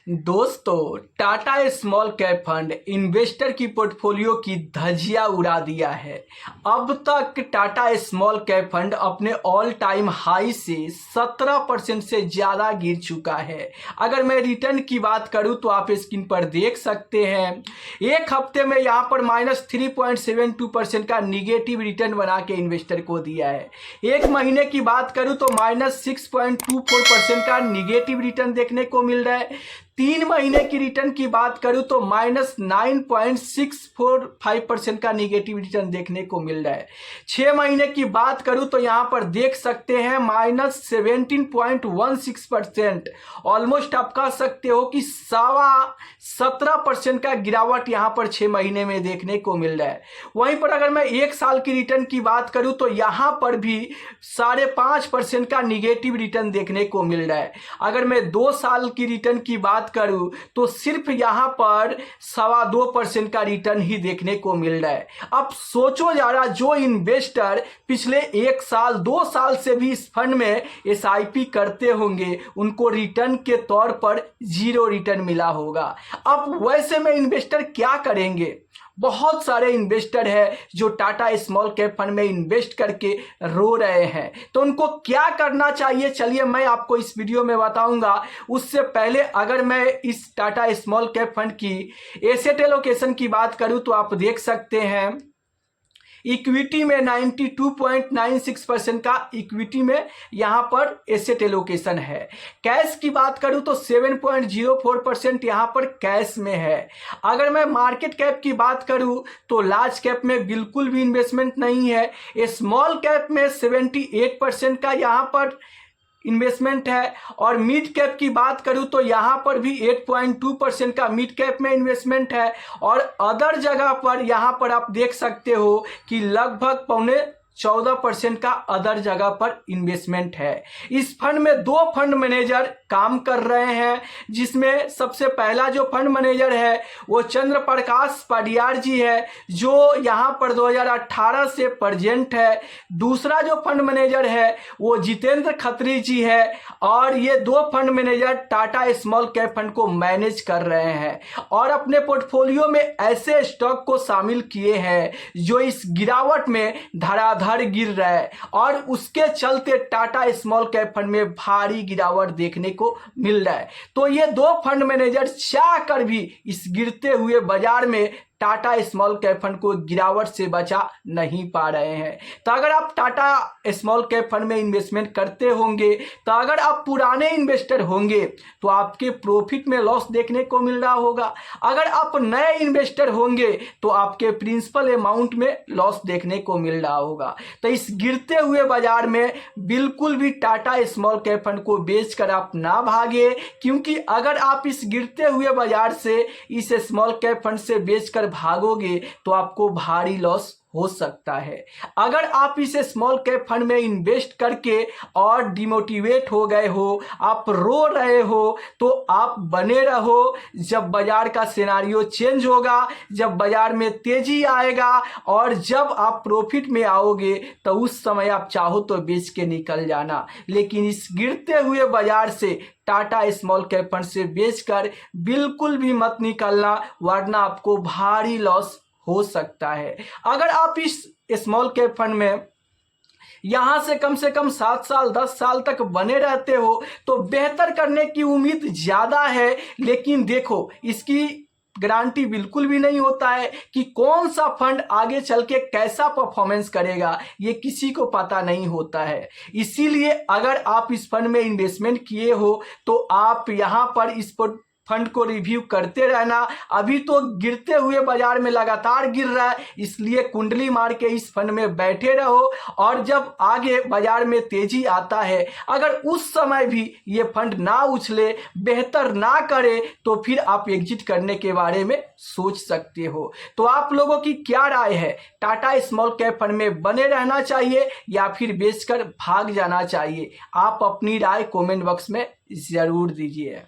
दोस्तों, Tata small cap fund investor की portfolio की धज्जियां उड़ा दिया है। अब तक टाटा स्मॉल कैप फंड अपने ऑल टाइम हाई से 17% से ज़्यादा गिर चुका है। अगर मैं रिटर्न की बात करूं तो आप स्क्रीन पर देख सकते हैं, एक हफ्ते में यहां पर -3.72% का निगेटिव रिटर्न बना के इन्वेस्टर को दिया है। एक महीने की बात करूं तो -6.24% का निगेटिव रिटर्न देखने को मिल रहा है। 3 महीने की रिटर्न की बात करूं तो -9.645% का निगेटिव रिटर्न देखने को मिल रहा है। 6 महीने की बात करूं तो यहां पर देख सकते हैं -17.16%। ऑलमोस्ट आप कह सकते हो कि 17% का गिरावट यहां पर 6 महीने में देखने को मिल रहा है। वहीं पर अगर मैं 1 साल की रिटर्न की बात करूं तो यहां पर भी 5.5% का निगेटिव रिटर्न देखने को मिल रहा है। अगर मैं 2 साल की रिटर्न की बात करूं तो सिर्फ यहां पर 2.25% का रिटर्न ही देखने को मिल रहा है। अब सोचो जरा, जो इन्वेस्टर पिछले 1 साल 2 साल से भी इस फंड में एसआईपी करते होंगे, उनको रिटर्न के तौर पर 0 रिटर्न मिला होगा। अब वैसे में इन्वेस्टर क्या करेंगे? बहुत सारे इन्वेस्टर हैं जो टाटा स्मॉल कैप फंड में इन्वेस्ट करके रो रहे हैं, तो उनको क्या करना चाहिए, चलिए मैं आपको इस वीडियो में बताऊंगा। उससे पहले अगर मैं इस टाटा स्मॉल कैप फंड की एसेट एलोकेशन की बात करूं तो आप देख सकते हैं इक्विटी में 92.96% का इक्विटी में यहां पर एसेट एलोकेशन है। कैश की बात करूं तो 7.04% यहां पर कैश में है। अगर मैं मार्केट कैप की बात करूं तो लार्ज कैप में बिल्कुल भी इन्वेस्टमेंट नहीं है। स्मॉल कैप में 78% का यहां पर इन्वेस्टमेंट है, और मिड कैप की बात करूं तो यहां पर भी 8.2% का मिड कैप में इन्वेस्टमेंट है, और अदर जगह पर यहां पर आप देख सकते हो कि लगभग 14% का अदर जगह पर इन्वेस्टमेंट है। इस फंड में 2 फंड मैनेजर काम कर रहे हैं, जिसमें सबसे पहला जो फंड मैनेजर है वो चंद्र प्रकाश पडियार जी है, जो यहां पर 2018 से प्रेजेंट है। दूसरा जो फंड मैनेजर है वो जितेंद्र खत्री जी है, और ये 2 fund manager Tata small cap fund को मैनेज कर रहे हैं और अपने पोर्टफोलियो में ऐसे स्टॉक को शामिल किए हैं जो इस गिरावट में धड़ाधड़ गिर रहा है, और उसके चलते टाटा स्मॉल कैप फंड में भारी गिरावट देखने को मिल रहा है। तो ये 2 फंड मैनेजर चाह कर भी इस गिरते हुए बाजार में टाटा स्मॉल कैप फंड को गिरावट से बचा नहीं पा रहे हैं। तो अगर आप टाटा स्मॉल कैप फंड में इन्वेस्टमेंट करते होंगे, तो अगर आप पुराने इन्वेस्टर होंगे तो आपके प्रॉफिट में लॉस देखने को मिल रहा होगा। अगर आप नए इन्वेस्टर होंगे तो आपके प्रिंसिपल अमाउंट में लॉस देखने को मिल रहा होगा। तो इस गिरते हुए बाजार में बिल्कुल भी टाटा स्मॉल कैप फंड को बेचकर आप ना भागे, क्योंकि अगर आप इस गिरते हुए बाजार से इस स्मॉल कैप फंड से बेचकर भागोगे तो आपको भारी लॉस हो सकता है। अगर आप इस स्मॉल कैप फंड में इन्वेस्ट करके और डिमोटिवेट हो गए हो, आप रो रहे हो, तो आप बने रहो। जब बाजार का सिनेरियो चेंज होगा, जब बाजार में तेजी आएगा और जब आप प्रॉफिट में आओगे, तो उस समय आप चाहो तो बेच के निकल जाना, लेकिन इस गिरते हुए बाजार से टाटा स्मॉल कैप फंड से बेचकर बिल्कुल भी मत निकलना, वरना आपको भारी लॉस हो सकता है। अगर आप इस स्मॉल कैप फंड में यहां से कम 7 साल 10 साल तक बने रहते हो तो बेहतर करने की उम्मीद ज्यादा है, लेकिन देखो इसकी गारंटी बिल्कुल भी नहीं होता है कि कौन सा फंड आगे चल के कैसा परफॉर्मेंस करेगा, ये किसी को पता नहीं होता है। इसीलिए अगर आप इस फंड में इन्वेस्टमेंट किए हो तो आप यहां पर इस फंड को रिव्यू करते रहना। अभी तो गिरते हुए बाजार में लगातार गिर रहा है, इसलिए कुंडली मार के इस फंड में बैठे रहो, और जब आगे बाजार में तेजी आता है, अगर उस समय भी ये फंड ना उछले, बेहतर ना करे, तो फिर आप एग्जिट करने के बारे में सोच सकते हो। तो आप लोगों की क्या राय है? टाटा स्मॉल कैप फंड में बने रहना चाहिए या फिर बेचकर भाग जाना चाहिए? आप अपनी राय कमेंट बॉक्स में जरूर दीजिए।